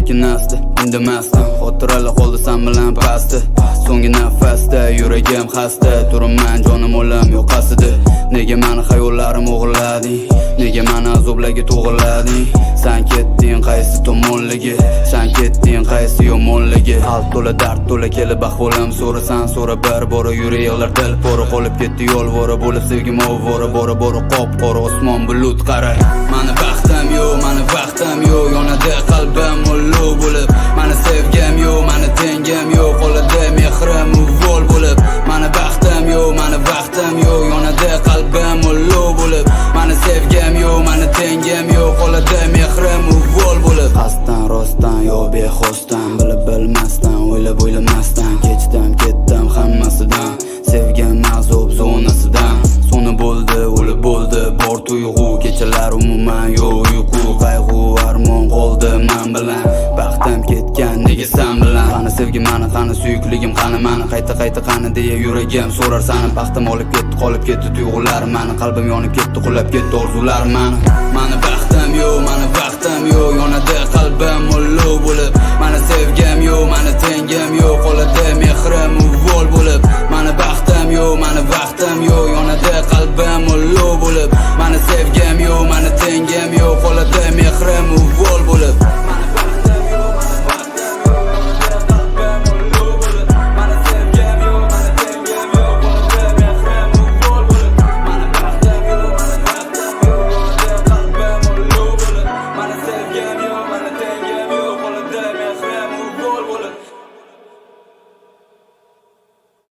silkinasdi, indamasdan xotiralar qoldi sen bilan pasti. So'nggi nafasda yuragim xasta, turibman jonim o'lim yo'qasidi. Nega meni xayollarim o'g'irlading? Nega meni azoblarga to'g'irlading? Sen ketding qaysi tomonligi? Sen ketding qaysi yomonligi? Qalb to'la dard to'la kelib ahvolim so'rasan, so'ra bir bora yuraglar dil pora qolib ketdi yo'lvora bo'lib sevgim ovvora bora qop-qora osmon bulut qara. Mani baxtim yo'q, mani vaqtim yo'q, yonadi qalbim ulug' bo'lib. Mani sevgim yo'q, mani tengim yo'q, qoladi mehrim uvol bo'lib. Mani baxtim yo'q, mani vaqtim yo'q, yonadi qalbim ulug' bo'lib. Mani sevgim yo'q, mani tengim yo'q, qoladi mehrim uvol bo'lib. Qasddan rostdan yo bexosdan, bilib bilmasdan, o'ylab o'ylamasdan ketdim hammasidan. Sevgim azob zonasidan, soni bo'ldi, o'lib bo'ldi, bor tuyg'u, kechalar umuman yo'q uyqu, qayg'u, armon qoldi men bilan. Baxtim ketgan nega sen bilan? Qani sevgim mani, qani suyukligim, qani mani qayta qani deya yuragim so'rar sani. Baxtim olib ketdi, qolib ketdi tuyg'ularim mani, qalbim yonib ketdi, qulab ketdi orzularim mani. Mani baxtim yo'q, mani vaqtim yo'q, yonadi qalbim ulug' bo'lib. Mani sevgim yo'q, mani tengim yo'q, qoladi mehrim uvol bo'lib. Mani baxtim yo'q, mani vaqtim yo'q, yonadi qalbim ulug' bo'lib.